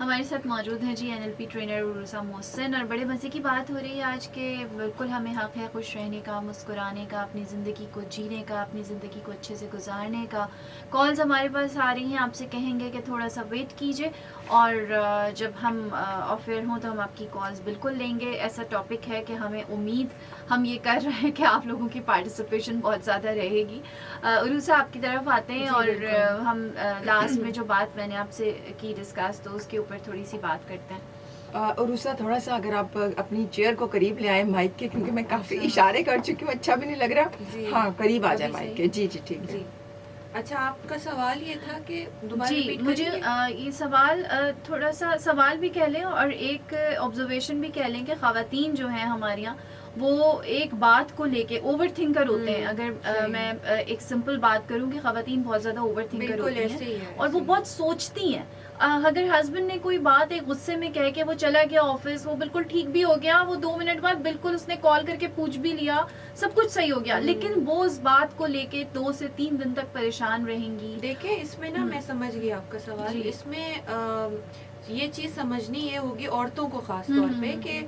ہمارے ساتھ موجود ہیں جی NLP ٹرینر عروسہ محسن، اور بڑے مزے کی بات ہو رہی ہے آج کہ بالکل ہمیں حق ہے خوش رہنے کا، مسکرانے کا، اپنی زندگی کو جینے کا، اپنی زندگی کو اچھے سے گزارنے کا۔ کالز ہمارے پاس آ رہی ہیں، آپ سے کہیں گے کہ تھوڑا سا ویٹ کیجیے، اور جب ہم آف ایئر ہوں تو ہم آپ کی کالز بالکل لیں گے۔ ایسا ٹاپک ہے کہ ہمیں امید ہم یہ کر رہے ہیں کہ آپ لوگوں کی پارٹیسپیشن بہت زیادہ رہے گی۔ عروسہ آپ کی طرف آتے ہیں، اور ہم لاسٹ میں جو بات میں نے آپ سے کی ڈسکس، تو اس کے اوپر تھوڑی سی بات کرتے ہیں۔ عروسہ تھوڑا سا اگر آپ اپنی چیئر کو قریب لے آئیں مائک کے، کیونکہ میں کافی اشارے کر چکی ہوں، اچھا بھی نہیں لگ رہا۔ ہاں قریب آ جائے مائک کے۔ جی جی ٹھیک ہے۔ اچھا، آپ کا سوال یہ تھا کہ دوبارہ جی مجھے یہ سوال تھوڑا سا سوال بھی کہہ لیں اور ایک آبزرویشن بھی کہہ لیں کہ خواتین جو ہیں ہمارے یہاں وہ ایک بات کو لے کے اوور تھنکر ہوتے ہیں۔ اگر میں ایک سمپل بات کروں کہ خواتین بہت زیادہ اوور تھنکر ہوتی ہیں اور وہ بہت سوچتی ہیں۔ اگر ہسبینڈ نے کوئی بات ایک غصے میں کہہ کے وہ چلا گیا آفس، وہ بالکل ٹھیک بھی ہو گیا، وہ 2 منٹ بعد بالکل اس نے کال کر کے پوچھ بھی لیا، سب کچھ صحیح ہو گیا، لیکن وہ اس بات کو لے کے 2 سے 3 دن تک پریشان رہیں گی۔ دیکھیں اس میں نا میں سمجھ گئی آپ کا سوال۔ اس میں یہ چیز سمجھنی یہ ہوگی عورتوں کو خاص طور پہ کہ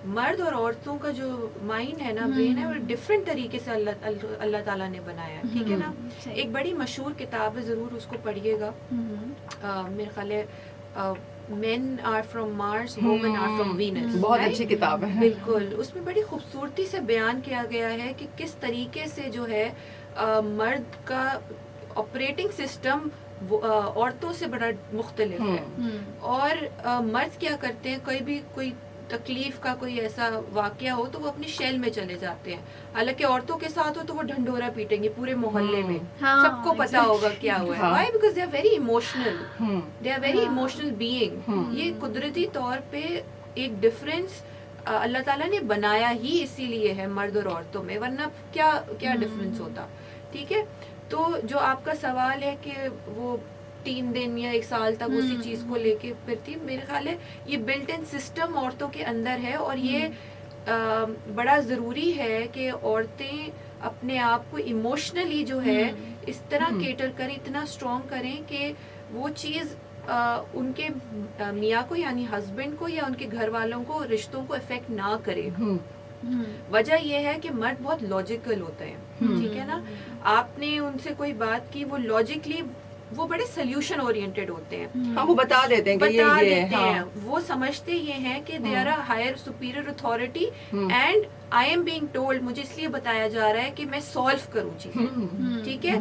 مرد اور عورتوں کا جو مائنڈ ہے نا، برین ہے، وہ ڈفرینٹ طریقے سے اللہ تعالیٰ نے بنایا ہے، ٹھیک ہے نا۔ ایک بڑی مشہور کتاب ہے، ضرور اس کو پڑھیے گا، میرے خیال ہے men are from Mars, women are from Venus. بہت اچھی کتاب ہے، بالکل۔ اس میں بڑی خوبصورتی سے بیان کیا گیا ہے کہ کس طریقے سے جو ہے مرد کا آپریٹنگ سسٹم عورتوں سے بڑا مختلف ہے، اور مرد کیا کرتے ہیں، کوئی تکلیف کا کوئی ایسا واقعہ ہو تو وہ اپنی شیل میں چلے جاتے ہیں، حالانکہ عورتوں کے ساتھ ہو تو وہ ڈھنڈورا پیٹیں گے پورے محلے میں، سب کو پتا ہوگا کیا ہوا ہے۔ Why? Because they are very emotional, they are very emotional being. یہ قدرتی طور پہ ایک ڈفرینس اللہ تعالیٰ نے بنایا ہی اسی لیے ہے مرد اور عورتوں میں، ورنہ کیا ڈفرینس ہوتا، ٹھیک ہے۔ تو جو آپ کا سوال ہے کہ وہ 3 دن یا 1 سال تک اسی چیز کو لے کے پھرتی، میرے خیال ہے یہ بلٹ ان سسٹم عورتوں کے اندر ہے، اور یہ بڑا ضروری ہے کہ عورتیں اپنے آپ کو ایموشنلی جو ہے اس طرح کیٹر کریں، اتنا اسٹرانگ کریں کہ وہ چیز ان کے میاں کو یعنی ہسبینڈ کو یا ان کے گھر والوں کو، رشتوں کو افیکٹ نہ کرے۔ وجہ یہ ہے کہ مرد بہت لاجیکل ہوتے ہیں، ٹھیک ہے نا۔ آپ نے ان سے کوئی بات کی، وہ لاجیکلی وہ بڑے سلیوشن اورینٹیڈ ہوتے ہیں، ہاں وہ بتا دیتے ہیں، وہ سمجھتے یہ ہیں کہ they are a higher superior authority and I am being told, مجھے اس لیے بتایا جا رہا ہے کہ میں سالو کروں چیزیں، ٹھیک ہے۔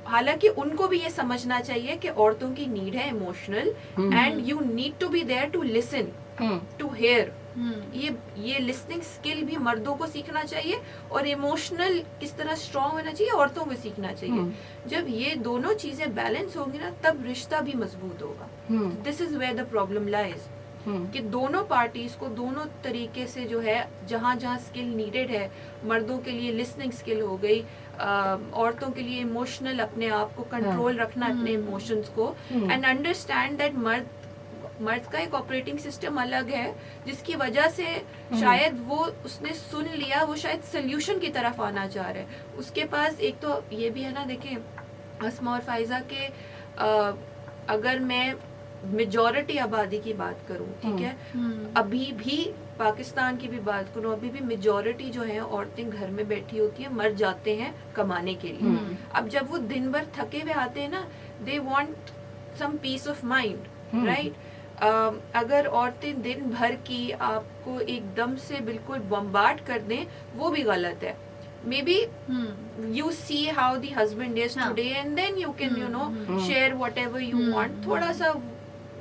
حالانکہ ان کو بھی یہ سمجھنا چاہیے کہ عورتوں کی نیڈ ہے emotional, and you need to be there to listen, to hear. یہ لسننگ اسکل بھی مردوں کو سیکھنا چاہیے، اور ایموشنل کس طرح اسٹرانگ ہونا چاہیے عورتوں کو سیکھنا چاہیے۔ جب یہ دونوں چیزیں بیلنس ہوں گی نا، تب رشتہ بھی مضبوط ہوگا۔ دس is where the problem lies, کہ دونوں پارٹیز کو دونوں طریقے سے جو ہے جہاں جہاں اسکل نیڈیڈ ہے، مردوں کے لیے لسننگ اسکل ہو گئی، عورتوں کے لیے ایموشنل اپنے آپ کو کنٹرول رکھنا اپنے ایموشنز کو، اینڈ انڈرسٹینڈ دیٹ مرد کا ایک آپریٹنگ سسٹم الگ ہے، جس کی وجہ سے شاید وہ اس نے سن لیا، وہ شاید سلیوشن کی طرف آنا چاہ رہے ہیں۔ اس کے پاس ایک تو یہ بھی ہے نا، دیکھیں اسما اور فائزہ کے اگر میں میجورٹی آبادی کی بات کروں، ٹھیک ہے، ابھی بھی پاکستان کی بھی بات کروں، ابھی بھی میجورٹی جو ہے عورتیں گھر میں بیٹھی ہوتی ہیں، مرد جاتے ہیں کمانے کے لیے۔ اب جب وہ دن بھر تھکے ہوئے آتے ہیں نا، they want some peace of mind, right. اگر عورتیں دن بھر کی آپ کو ایک دم سے بالکل بمبارڈ کر دیں، وہ بھی غلط ہے۔ Maybe you see how the husband is today, and then you can share whatever you want. تھوڑا سا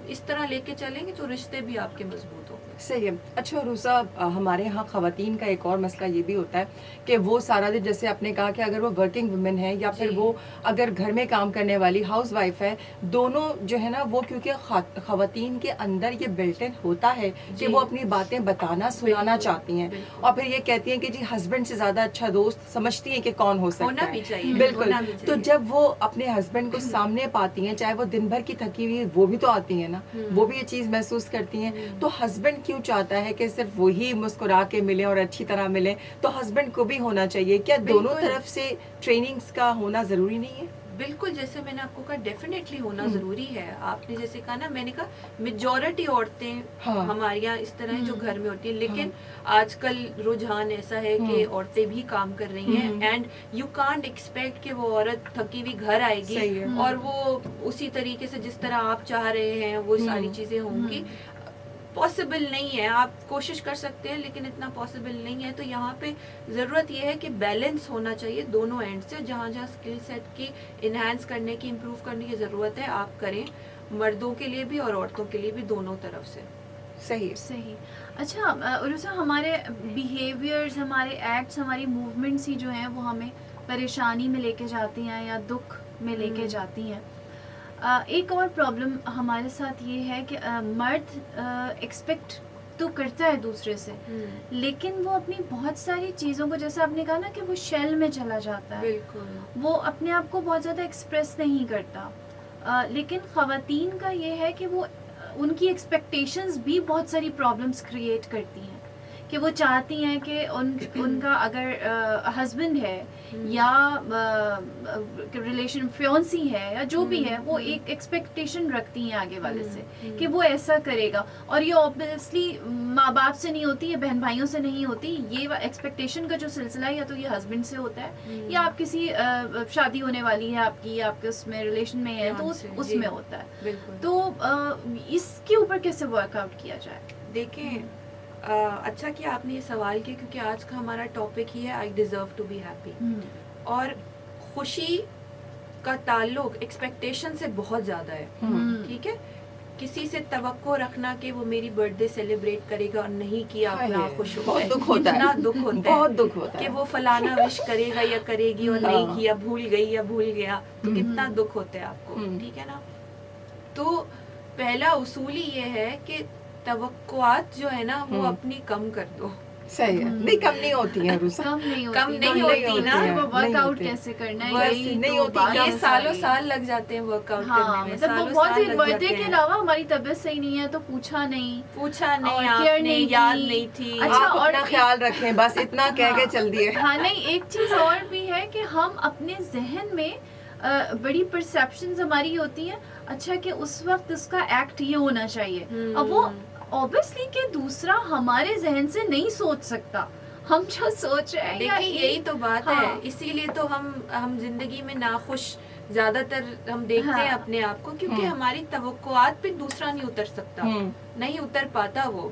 اس طرح لے کے چلیں گے تو رشتے بھی آپ کے مضبوط ہوں گے۔ صحیح ہے۔ اچھا عروسہ، ہمارے ہاں خواتین کا ایک اور مسئلہ یہ بھی ہوتا ہے کہ وہ سارا دن، جیسے آپ نے کہا کہ اگر وہ ورکنگ وومن ہے یا پھر وہ اگر گھر میں کام کرنے والی ہاؤس وائف ہے، دونوں جو ہے نا وہ کیونکہ خواتین کے اندر یہ بلٹ ان ہوتا ہے کہ وہ اپنی باتیں بتانا سنانا چاہتی ہیں، اور پھر یہ کہتی ہیں کہ جی ہسبینڈ سے زیادہ اچھا دوست سمجھتی ہیں کہ کون ہو سکتا ہے۔ بالکل۔ تو جب وہ اپنے ہسبینڈ کو سامنے پاتی ہیں، چاہے وہ دن بھر کی تھکی ہوئی، وہ بھی تو آتی ہیں نا، وہ بھی یہ چیز محسوس کرتی ہیں، تو ہسبینڈ کیوں چاہتا ہے کہ صرف وہی مسکرا کے ملے اور اچھی طرح ملے؟ تو ہسبینڈ کو بھی ہونا چاہیے۔ کیا دونوں طرف سے ٹریننگز کا ہونا ضروری نہیں ہے؟ بالکل جیسے میں نے آپ کو کہا ڈیفینیٹلی ہونا ضروری ہے. آپ نے جیسے کہا نا, میں نے کہا میجورٹی عورتیں ہمارے یہاں اس طرح ہیں جو گھر میں ہوتی ہیں, لیکن آج کل رجحان ایسا ہے کہ عورتیں بھی کام کر رہی ہیں, اینڈ یو کانٹ ایکسپیکٹ کہ وہ عورت تھکی ہوئی گھر آئے گی اور وہ اسی طریقے سے جس طرح آپ چاہ رہے ہیں وہ ساری چیزیں ہوں گی. پاسبل نہیں ہے. آپ کوشش کر سکتے ہیں لیکن اتنا پاسبل نہیں ہے. تو یہاں پہ ضرورت یہ ہے کہ بیلنس ہونا چاہیے دونوں اینڈ سے. جہاں جہاں اسکل سیٹ کی انہینس کرنے کی, امپروو کرنے کی ضرورت ہے آپ کریں, مردوں کے لیے بھی اور عورتوں کے لیے بھی, دونوں طرف سے. صحیح. اچھا عروسہ, ہمارے بیہیویئرز, ہمارے ایکٹس, ہماری موومنٹس ہی جو ہیں وہ ہمیں پریشانی میں لے کے جاتی ہیں یا دکھ میں لے کے جاتی ہیں. ایک اور پرابلم ہمارے ساتھ یہ ہے کہ مرد ایکسپیکٹ تو کرتا ہے دوسرے سے, لیکن وہ اپنی بہت ساری چیزوں کو, جیسے آپ نے کہا نا کہ وہ شیل میں چلا جاتا ہے, وہ اپنے آپ کو بہت زیادہ ایکسپریس نہیں کرتا. لیکن خواتین کا یہ ہے کہ وہ, ان کی ایکسپیکٹیشنز بھی بہت ساری پرابلمس کریٹ کرتی ہیں, کہ وہ چاہتی ہیں کہ ان کا اگر ہسبینڈ ہے یا ریلیشن فیونسی ہے یا جو بھی ہے, وہ ایک ایکسپیکٹیشن رکھتی ہیں آگے والے سے کہ وہ ایسا کرے گا. اور یہ اوبویسلی ماں باپ سے نہیں ہوتی, یہ بہن بھائیوں سے نہیں ہوتی. یہ ایکسپیکٹیشن کا جو سلسلہ ہے یا تو یہ ہسبینڈ سے ہوتا ہے, یا آپ کسی شادی ہونے والی ہے آپ کی, آپ کے اس میں ریلیشن میں ہے تو اس میں ہوتا ہے. تو اس کے اوپر کیسے ورک آؤٹ کیا جائے؟ دیکھیں, اچھا کہ آپ نے یہ سوال کیا, کیونکہ آج کا ہمارا ٹاپک ہی ہے I deserve to be happy. اور خوشی کا تعلق ایکسپیکٹیشن سے بہت زیادہ ہے. ٹھیک ہے, کسی سے توقع رکھنا کہ وہ میری برتھ ڈے سیلیبریٹ کرے گا اور نہیں کیا اپنا خوش ہوتا ہے, اتنا دکھ ہوتا ہے کہ وہ فلانا وش کرے گا یا کرے گی اور نہیں کیا, بھول گئی یا بھول گیا, تو کتنا دکھ ہوتا ہے آپ کو. ٹھیک ہے نا. تو پہلا اصول ہی یہ ہے کہ توقعات جو ہے نا وہ اپنی کم کر دو. صحیح ہے, نہیں کم نہیں ہوتی ہیں روسا, کم نہیں ہوتی نا. ورک آؤٹ کیسے کرنا ہے, نہیں ہوتی. یہ سالوں سال لگ جاتے ہیں ورک آؤٹ کرنے میں. مطلب بہت سی برتھ ڈے کے علاوہ ہماری طبیعت صحیح نہیں ہے تو پوچھا نہیں, آپ نے یاد نہیں تھی. اچھا, آپ اپنا خیال رکھیں, بس اتنا کہہ کے چل دیے. ہاں نہیں, ایک چیز اور بھی ہے کہ ہم اپنے ذہن میں بڑی پرسیپشنز ہماری ہوتی ہیں, اچھا کہ اس وقت اس کا ایکٹ یہ ہونا چاہیے. اب وہ obviously کہ دوسرا ہمارے ذہن سے نہیں سوچ سکتا, ہم جو سوچ رہے ہیں. دیکھیں یہی تو بات ہے, اسی لیے تو ہم زندگی میں ناخوش زیادہ تر ہم دیکھتے ہیں اپنے آپ کو, کیونکہ ہماری توقعات پہ دوسرا نہیں اتر سکتا, نہیں اتر پاتا وہ.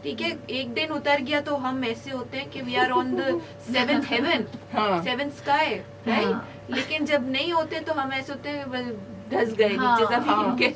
ٹھیک ہے, ایک دن اتر گیا تو ہم ایسے ہوتے ہیں کہ we are on the 7th heaven, 7th sky, right. لیکن جب نہیں ہوتے تو ہم ایسے ہوتے ہیں دھس گئے نیچے زمین کے.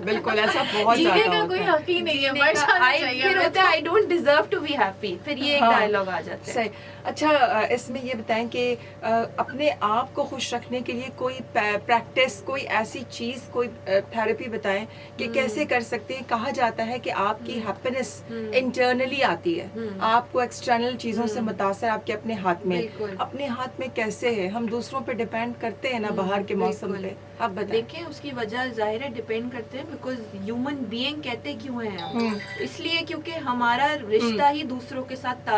بالکل ایسا بہت زیادہ جینے کا کوئی حق ہی نہیں ہے, مر جانا چاہیے. پھر ہوتا ہے I don't deserve to be happy, پھر یہ ایک ڈائلاگ آ جاتا ہے. صحیح. اچھا, اس میں یہ بتائیں کہ اپنے آپ کو خوش رکھنے کے لیے کوئی پریکٹس, کوئی ایسی چیز, کوئی تھراپی بتائیں کہ کیسے کر سکتے ہیں. کہا جاتا ہے کہ آپ کی ہیپینس انٹرنلی آتی ہے, آپ کو ایکسٹرنل چیزوں سے متاثر آپ کے اپنے ہاتھ میں. اپنے ہاتھ میں کیسے ہے؟ ہم دوسروں پہ ڈیپینڈ کرتے ہیں نا باہر کے موسم پہ. آپ بتائیں. دیکھیں اس کی وجہ ظاہر ہے ڈیپینڈ کرتے ہیں, بیکاز ہیومن بینگ کہتے کیوں ہیں ہم, اس لیے کیونکہ ہمارا رشتہ ہی دوسروں کے ساتھ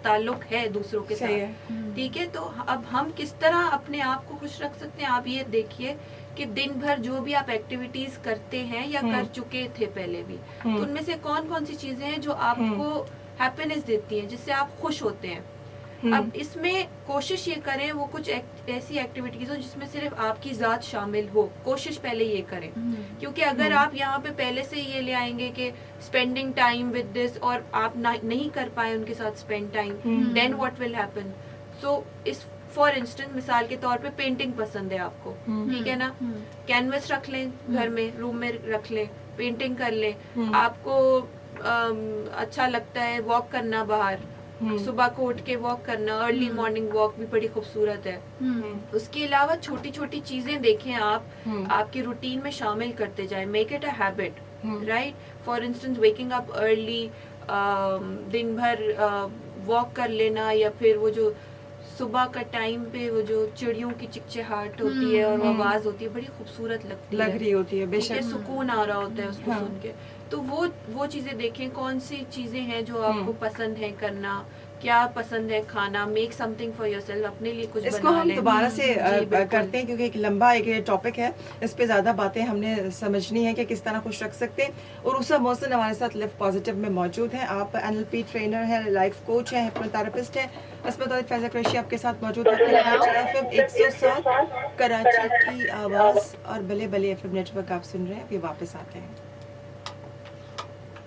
تعلق ہے دوسروں کے ساتھ. ٹھیک ہے, تو اب ہم کس طرح اپنے آپ کو خوش رکھ سکتے ہیں. آپ یہ دیکھیے کہ دن بھر جو بھی آپ ایکٹیویٹیز کرتے ہیں یا کر چکے تھے پہلے بھی, تو ان میں سے کون کون سی چیزیں ہیں جو آپ کو ہیپینس دیتی ہیں, جس سے آپ خوش ہوتے ہیں. اب اس میں کوشش یہ کریں وہ کچھ ایسی ایکٹیویٹیز ہو جس میں صرف آپ کی ذات شامل ہو. کوشش پہلے یہ کریں, کیونکہ اگر آپ یہاں پہ پہلے سے یہ لے آئیں گے کہ اسپینڈنگ ٹائم ود دس, اور آپ نہیں کر پائے ان کے ساتھ spend time, then what will happen. So اس فار انسٹنس مثال کے طور پہ پینٹنگ پسند ہے آپ کو, ٹھیک ہے نا, کینوس رکھ لیں گھر میں, روم میں رکھ لیں, پینٹنگ کر لیں. آپ کو اچھا لگتا ہے واک کرنا باہر, صبح کو اٹھ کے واک کرنا, ارلی مارننگ واک بھی بڑی خوبصورت ہے. اس کے علاوہ چھوٹی چھوٹی چیزیں دیکھیں آپ کی روٹین میں شامل کرتے جائیں. Make it a habit, right. For instance waking up early, دن بھر واک کر لینا, یا پھر وہ جو صبح کا ٹائم پہ وہ جو چڑیوں کی چچہاہٹ ہوتی ہے اور وہ آواز ہوتی ہے, بڑی خوبصورت لگ رہی ہوتی ہے, بے شک سکون آ رہا ہوتا ہے اس کو سن کے. تو وہ چیزیں دیکھیں, کون سی چیزیں ہیں جو آپ کو پسند ہے کرنا, کیا پسند ہے کھانا, make some thing for your self, اپنے لیے کچھ اس کو بنا ہم لیں. دوبارہ سے جی بالکل. کرتے ہیں کیونکہ ایک لمبا ایک ٹاپک ہے, اس پہ زیادہ باتیں ہم نے سمجھنی ہے کہ کس طرح خوش رکھ سکتے ہیں. اور عروسہ محسن ہمارے ساتھ لیو پازیٹیو میں موجود ہیں. آپ NLP ٹرینر ہیں, لائف کوچ ہیں, ہپنوتھراپسٹ ہیں. عصمت علی فیضہ قریشی آپ کے ساتھ موجود ہے. کراچی FM 107 کراچی کی آواز اور Balle Balle FM net work آپ سن رہے ہیں. ابھی واپس آتے ہیں.